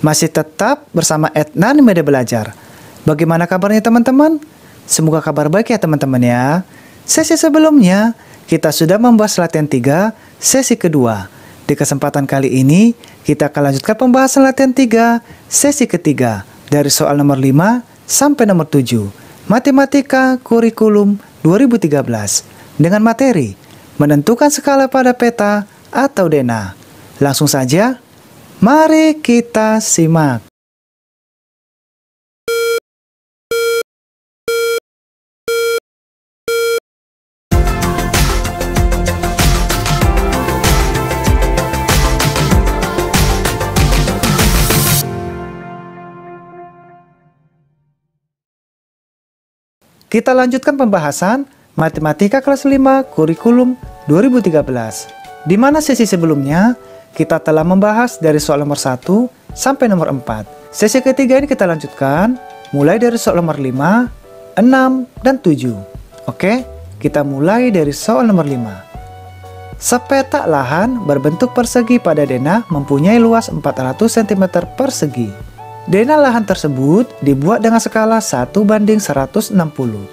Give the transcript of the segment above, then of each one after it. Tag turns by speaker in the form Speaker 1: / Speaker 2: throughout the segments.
Speaker 1: Masih tetap bersama Edna di Media Belajar. Bagaimana kabarnya teman-teman? Semoga kabar baik ya teman-teman ya. Sesi sebelumnya, kita sudah membahas latihan 3, sesi kedua. Di kesempatan kali ini, kita akan lanjutkan pembahasan latihan 3, sesi ketiga. Dari soal nomor 5 sampai nomor 7. Matematika Kurikulum 2013. Dengan materi, menentukan skala pada peta atau denah. Langsung saja, mari kita simak. Kita lanjutkan pembahasan Matematika kelas 5 Kurikulum 2013. Di mana sesi sebelumnya kita telah membahas dari soal nomor 1 sampai nomor 4. Sesi ketiga ini kita lanjutkan mulai dari soal nomor 5, 6, dan 7. Oke, kita mulai dari soal nomor 5. Sepetak lahan berbentuk persegi pada denah mempunyai luas 400 cm persegi. Denah lahan tersebut dibuat dengan skala 1:160.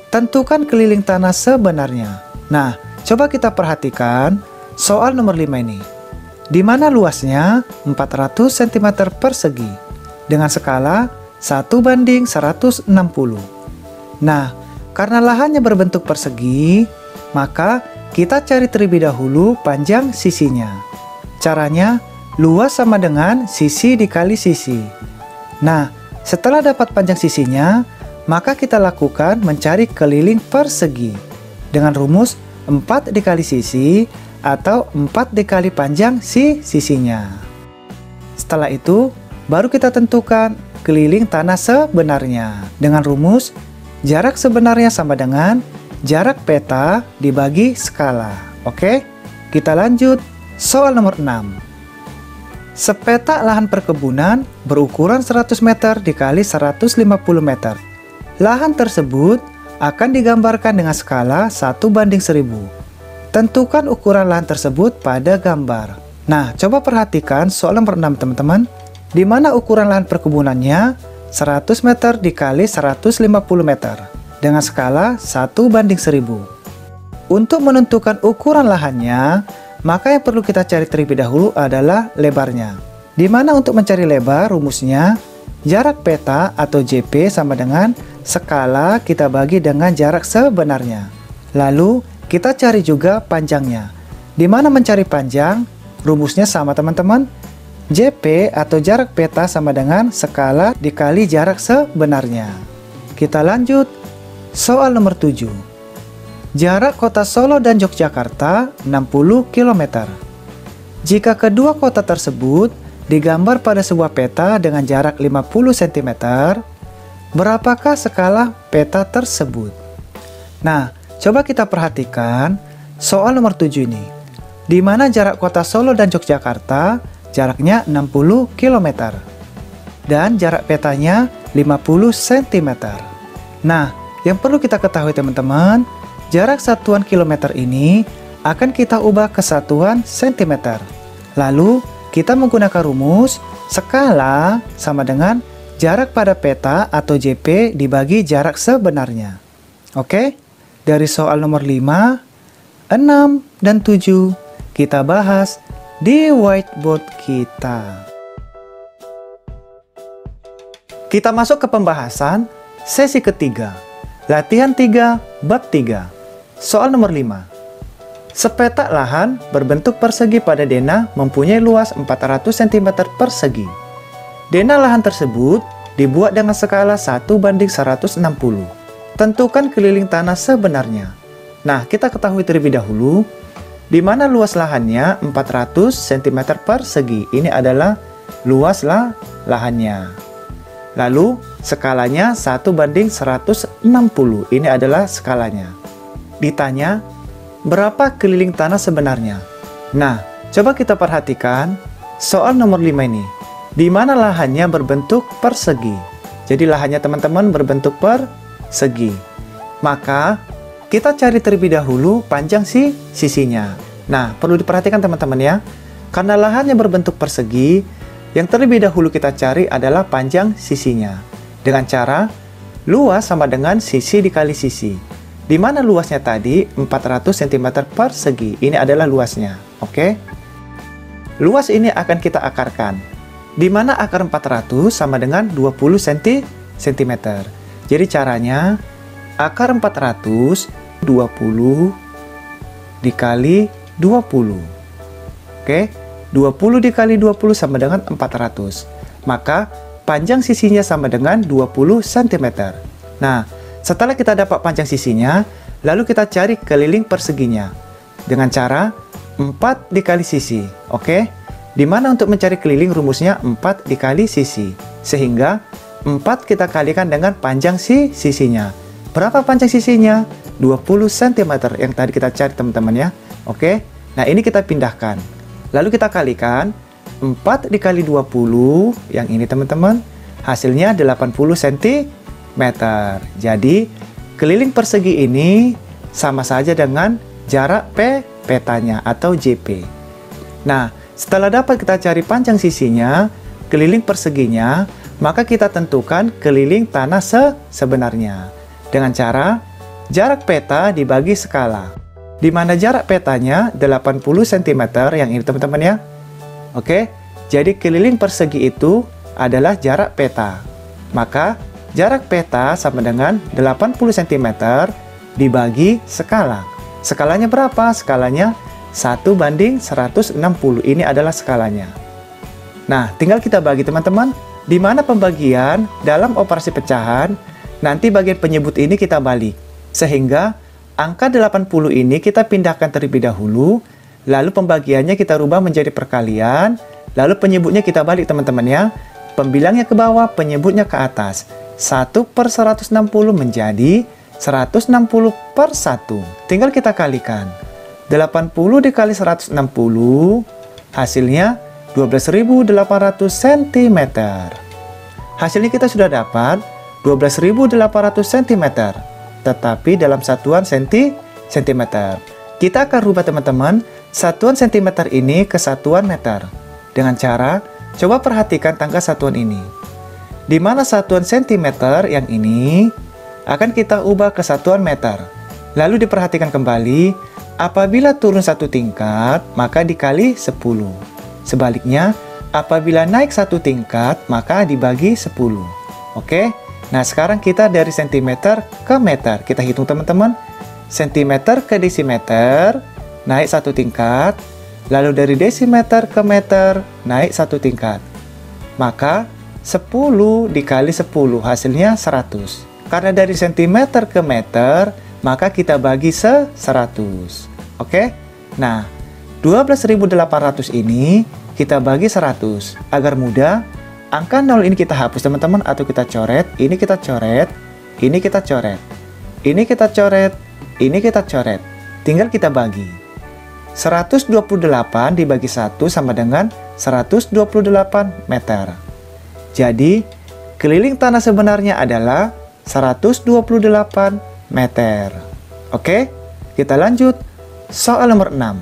Speaker 1: Tentukan keliling tanah sebenarnya. Nah, coba kita perhatikan soal nomor 5 ini. Di mana luasnya 400 cm persegi dengan skala 1:160. Nah, karena lahannya berbentuk persegi, maka kita cari terlebih dahulu panjang sisinya. Caranya, luas sama dengan sisi dikali sisi. Nah, setelah dapat panjang sisinya, maka kita lakukan mencari keliling persegi dengan rumus 4 dikali sisi atau 4 dikali panjang sisinya. Setelah itu, baru kita tentukan keliling tanah sebenarnya dengan rumus jarak sebenarnya sama dengan jarak peta dibagi skala. Oke, kita lanjut soal nomor 6. Sepetak lahan perkebunan berukuran 100 meter dikali 150 meter. Lahan tersebut akan digambarkan dengan skala 1:1000. Tentukan ukuran lahan tersebut pada gambar. Nah, coba perhatikan soal nomor 6 teman-teman. Di mana ukuran lahan perkebunannya 100 meter dikali 150 meter dengan skala 1:1000. Untuk menentukan ukuran lahannya, maka yang perlu kita cari terlebih dahulu adalah lebarnya. Di mana untuk mencari lebar rumusnya jarak peta atau JP sama dengan skala kita bagi dengan jarak sebenarnya. Lalu kita cari juga panjangnya. Di mana mencari panjang, rumusnya sama teman-teman. JP atau jarak peta sama dengan skala dikali jarak sebenarnya. Kita lanjut soal nomor 7. Jarak kota Solo dan Yogyakarta 60 km. Jika kedua kota tersebut digambar pada sebuah peta dengan jarak 50 cm, berapakah skala peta tersebut? Nah, coba kita perhatikan soal nomor 7 ini. Di mana jarak kota Solo dan Yogyakarta jaraknya 60 km dan jarak petanya 50 cm. Nah, yang perlu kita ketahui teman-teman, jarak satuan kilometer ini akan kita ubah ke satuan cm. Lalu, kita menggunakan rumus skala sama dengan jarak pada peta atau JP dibagi jarak sebenarnya. Oke, dari soal nomor 5, 6, dan 7 kita bahas di whiteboard kita. Kita masuk ke pembahasan sesi ketiga. Latihan 3, bab 3. Soal nomor 5. Sepetak lahan berbentuk persegi pada denah mempunyai luas 400 cm persegi. Denah lahan tersebut dibuat dengan skala 1:160. Tentukan keliling tanah sebenarnya. Nah, kita ketahui terlebih dahulu di mana luas lahannya 400 cm persegi. Ini adalah luas lahannya. Lalu skalanya 1:160. Ini adalah skalanya. Ditanya, berapa keliling tanah sebenarnya? Nah, coba kita perhatikan soal nomor 5 ini. Di mana lahannya berbentuk persegi. Jadi lahannya teman-teman berbentuk persegi. Maka kita cari terlebih dahulu panjang sisinya. Nah, perlu diperhatikan teman-teman ya. Karena lahannya berbentuk persegi, Yang terlebih dahulu kita cari adalah panjang sisinya. Dengan cara luas sama dengan sisi dikali sisi. Di mana luasnya tadi 400 cm persegi. Ini adalah luasnya. Oke. Luas ini akan kita akarkan. Di mana akar 400 sama dengan 20 cm. Jadi caranya akar 400 20 dikali 20. Oke. 20 dikali 20 sama dengan 400. Maka panjang sisinya sama dengan 20 cm. Nah, setelah kita dapat panjang sisinya, lalu kita cari keliling perseginya. Dengan cara 4 dikali sisi. Oke? Dimana untuk mencari keliling rumusnya 4 dikali sisi. Sehingga 4 kita kalikan dengan panjang sisinya. Berapa panjang sisinya? 20 cm yang tadi kita cari teman-teman ya. Oke? Nah, ini kita pindahkan. Lalu kita kalikan 4 dikali 20, yang ini teman-teman, hasilnya 80 cm. Jadi, keliling persegi ini sama saja dengan jarak petanya atau JP. Nah, setelah dapat kita cari panjang sisinya, keliling perseginya, maka kita tentukan keliling tanah sebenarnya. Dengan cara, jarak peta dibagi skala. Di mana jarak petanya 80 cm yang ini teman-teman ya. Oke, jadi keliling persegi itu adalah jarak peta. Maka jarak peta sama dengan 80 cm dibagi skala. Skalanya berapa? Skalanya 1:160. Ini adalah skalanya. Nah, tinggal kita bagi teman-teman. Di mana pembagian dalam operasi pecahan, nanti bagian penyebut ini kita balik. Sehingga angka 80 ini kita pindahkan terlebih dahulu, lalu pembagiannya kita rubah menjadi perkalian, lalu penyebutnya kita balik teman-teman ya. Pembilangnya ke bawah, penyebutnya ke atas. 1/160 menjadi 160/1. Tinggal kita kalikan. 80 dikali 160, hasilnya 12.800 cm. Hasilnya kita sudah dapat 12.800 cm. Tetapi dalam satuan cm. Kita akan rubah teman-teman satuan cm ini ke satuan meter. Dengan cara, coba perhatikan tangga satuan ini. Di mana satuan cm yang ini akan kita ubah ke satuan meter. Lalu diperhatikan kembali, apabila turun satu tingkat, maka dikali 10. Sebaliknya, apabila naik satu tingkat, maka dibagi 10. Oke? Nah, sekarang kita dari cm ke meter. Kita hitung teman-teman. Cm ke desimeter, naik satu tingkat. Lalu dari desimeter ke meter, naik satu tingkat. Maka, 10 dikali 10, hasilnya 100. Karena dari cm ke meter, maka kita bagi 100. Oke? Nah, 12.800 ini kita bagi 100. Agar mudah, angka 0 ini kita hapus teman-teman, atau kita coret. Ini kita coret, ini kita coret, ini kita coret, ini kita coret. Tinggal kita bagi. 128 dibagi 1 sama dengan 128 meter. Jadi, keliling tanah sebenarnya adalah 128 meter. Oke, kita lanjut. Soal nomor 6.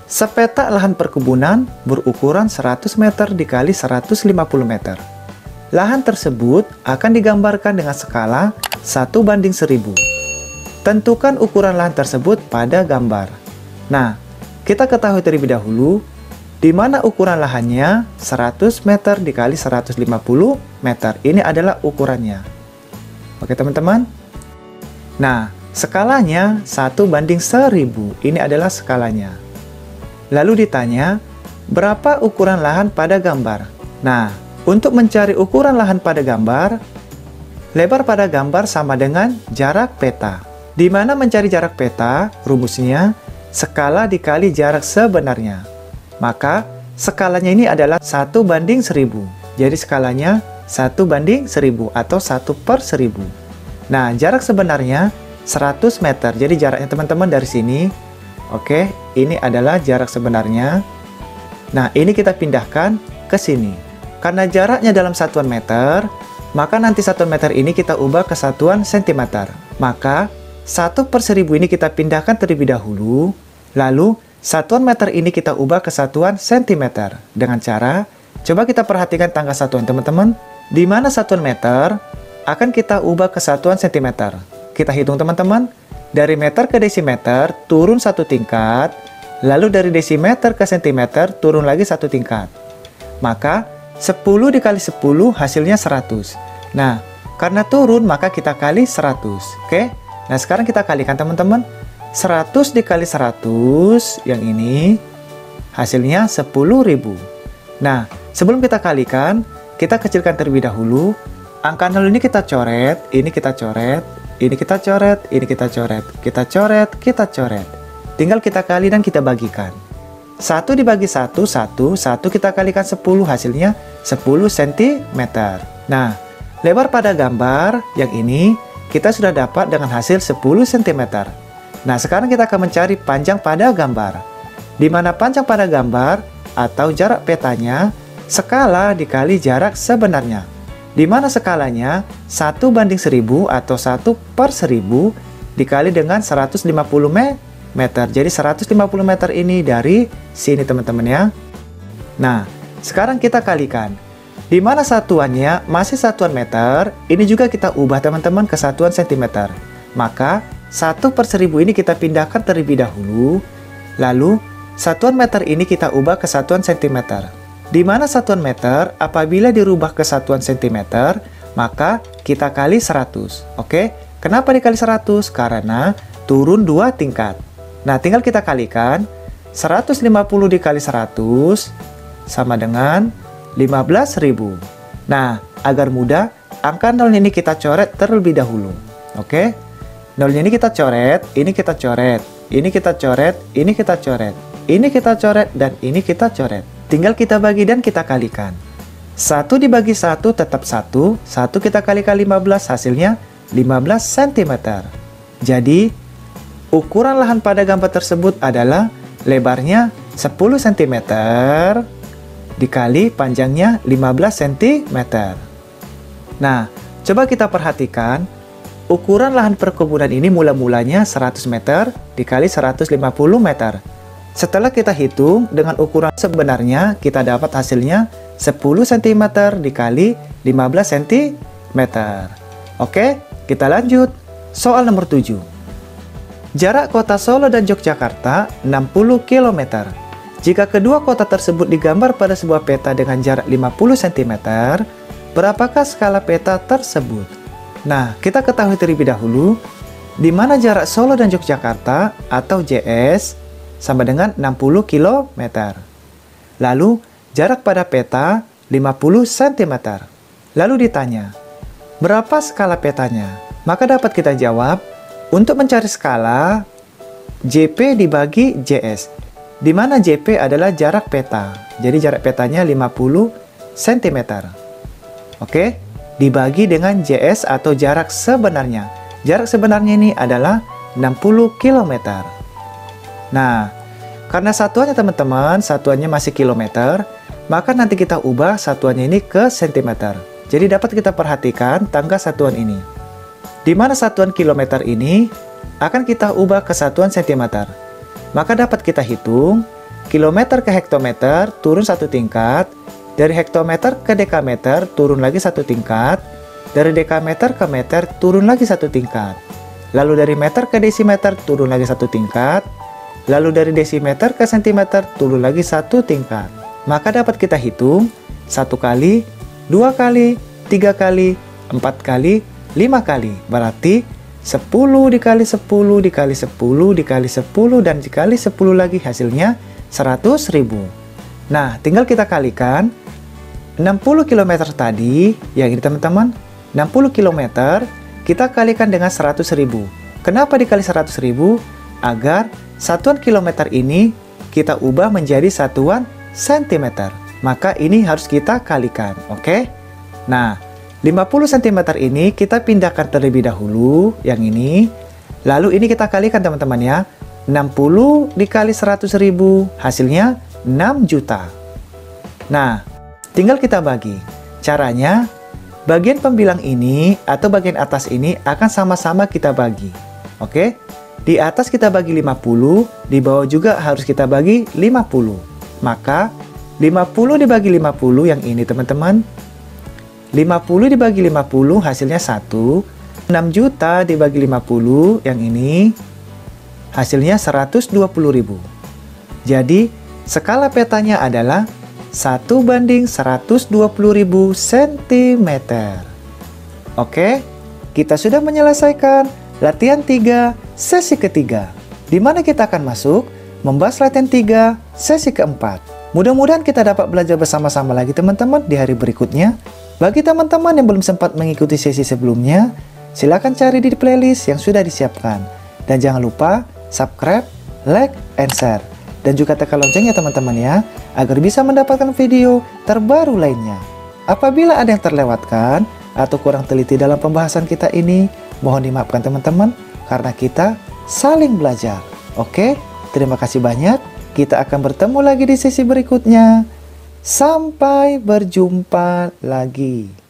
Speaker 1: Sepetak lahan perkebunan berukuran 100 meter dikali 150 meter. Lahan tersebut akan digambarkan dengan skala 1:1000. Tentukan ukuran lahan tersebut pada gambar. Nah, kita ketahui terlebih dahulu di mana ukuran lahannya 100 meter dikali 150 meter. Ini adalah ukurannya. Oke teman-teman. Nah, skalanya 1:1000. Ini adalah skalanya. Lalu ditanya, berapa ukuran lahan pada gambar? Nah, untuk mencari ukuran lahan pada gambar, lebar pada gambar sama dengan jarak peta. Di mana mencari jarak peta, rumusnya skala dikali jarak sebenarnya. Maka, skalanya ini adalah 1:1000. Jadi skalanya 1:1000 atau 1/1000. Nah, jarak sebenarnya 100 meter. Jadi jaraknya teman-teman dari sini. Oke, ini adalah jarak sebenarnya. Nah, ini kita pindahkan ke sini. Karena jaraknya dalam satuan meter, maka nanti satuan meter ini kita ubah ke satuan sentimeter. Maka, 1/1000 ini kita pindahkan terlebih dahulu. Lalu, satuan meter ini kita ubah ke satuan sentimeter. Dengan cara, coba kita perhatikan tangga satuan teman-teman. Di mana satuan meter akan kita ubah ke satuan sentimeter. Kita hitung teman-teman. Dari meter ke desimeter turun satu tingkat. Lalu dari desimeter ke sentimeter turun lagi satu tingkat. Maka 10 dikali 10 hasilnya 100. Nah, karena turun maka kita kali 100. Oke? Nah, sekarang kita kalikan teman-teman. 100 dikali 100 yang ini hasilnya 10.000. Nah, sebelum kita kalikan, kita kecilkan terlebih dahulu. Angka 0 ini kita coret, ini kita coret, ini kita coret, ini kita coret, kita coret, kita coret. Tinggal kita kali dan kita bagikan. 1 dibagi 1, 1, 1 kita kalikan 10, hasilnya 10 cm. Nah, lebar pada gambar yang ini kita sudah dapat dengan hasil 10 cm. Nah, sekarang kita akan mencari panjang pada gambar. Di mana panjang pada gambar atau jarak petanya skala dikali jarak sebenarnya. Di mana skalanya 1:1000 atau 1/1000 dikali dengan 150 meter. Jadi 150 meter ini dari sini teman-teman ya. Nah, sekarang kita kalikan. Di mana satuannya masih satuan meter, ini juga kita ubah teman-teman ke satuan sentimeter. Maka 1/1000 ini kita pindahkan terlebih dahulu. Lalu satuan meter ini kita ubah ke satuan sentimeter. Di mana satuan meter apabila dirubah ke satuan sentimeter, maka kita kali 100. Oke? Kenapa dikali 100? Karena turun 2 tingkat. Nah, tinggal kita kalikan. 150 dikali 100 sama dengan 15.000. Nah, agar mudah, angka 0 ini kita coret terlebih dahulu. Oke? 0 ini kita coret, ini kita coret, ini kita coret, ini kita coret, ini kita coret, dan ini kita coret. Tinggal kita bagi dan kita kalikan. 1 dibagi 1 tetap 1, 1 kita kalikan 15, hasilnya 15 cm. Jadi, ukuran lahan pada gambar tersebut adalah lebarnya 10 cm dikali panjangnya 15 cm. Nah, coba kita perhatikan. Ukuran lahan perkebunan ini mula-mulanya 100 meter dikali 150 meter. Setelah kita hitung dengan ukuran sebenarnya, kita dapat hasilnya 10 cm dikali 15 cm. Oke, kita lanjut. Soal nomor 7. Jarak kota Solo dan Yogyakarta 60 km. Jika kedua kota tersebut digambar pada sebuah peta dengan jarak 50 cm, berapakah skala peta tersebut? Nah, kita ketahui terlebih dahulu di mana jarak Solo dan Yogyakarta atau JS sama dengan 60 km. Lalu, jarak pada peta 50 cm. Lalu ditanya, berapa skala petanya? Maka dapat kita jawab, untuk mencari skala, JP dibagi JS. Di mana JP adalah jarak peta. Jadi jarak petanya 50 cm. Oke? Dibagi dengan JS atau jarak sebenarnya. Jarak sebenarnya ini adalah 60 km. Nah, karena satuannya teman-teman, satuannya masih kilometer, maka nanti kita ubah satuannya ini ke sentimeter. Jadi dapat kita perhatikan tangga satuan ini. Di mana satuan kilometer ini akan kita ubah ke satuan sentimeter. Maka dapat kita hitung, kilometer ke hektometer turun satu tingkat, dari hektometer ke dekameter turun lagi satu tingkat, dari dekameter ke meter turun lagi satu tingkat, lalu dari meter ke desimeter turun lagi satu tingkat, lalu dari desimeter ke sentimeter turun lagi satu tingkat. Maka dapat kita hitung 1 kali, 2 kali, 3 kali, 4 kali, 5 kali. Berarti 10 dikali 10 dikali 10 dikali 10 dan dikali 10 lagi hasilnya 100.000. Nah, tinggal kita kalikan 60 km tadi, yang ini teman-teman, 60 km kita kalikan dengan 100.000. Kenapa dikali 100.000? Agar satuan kilometer ini kita ubah menjadi satuan sentimeter. Maka ini harus kita kalikan, oke? Nah, 50 cm ini kita pindahkan terlebih dahulu, yang ini. Lalu ini kita kalikan teman-teman ya. 60 dikali 100.000, hasilnya 6 juta. Nah, tinggal kita bagi. Caranya, bagian pembilang ini atau bagian atas ini akan sama-sama kita bagi. Oke? Di atas kita bagi 50, di bawah juga harus kita bagi 50. Maka 50 dibagi 50 yang ini teman-teman. 50 dibagi 50 hasilnya 1. 6 juta dibagi 50 yang ini hasilnya 120.000. Jadi skala petanya adalah 1:120.000 cm. Oke, kita sudah menyelesaikan latihan 3 sesi ketiga, di mana kita akan masuk membahas latihan 3 sesi keempat. Mudah-mudahan kita dapat belajar bersama-sama lagi teman-teman di hari berikutnya. Bagi teman-teman yang belum sempat mengikuti sesi sebelumnya, silakan cari di playlist yang sudah disiapkan. Dan jangan lupa subscribe, like, and share. Dan juga tekan loncengnya teman-teman ya, agar bisa mendapatkan video terbaru lainnya. Apabila ada yang terlewatkan atau kurang teliti dalam pembahasan kita ini, mohon dimaafkan teman-teman, karena kita saling belajar. Oke, terima kasih banyak. Kita akan bertemu lagi di sesi berikutnya. Sampai berjumpa lagi.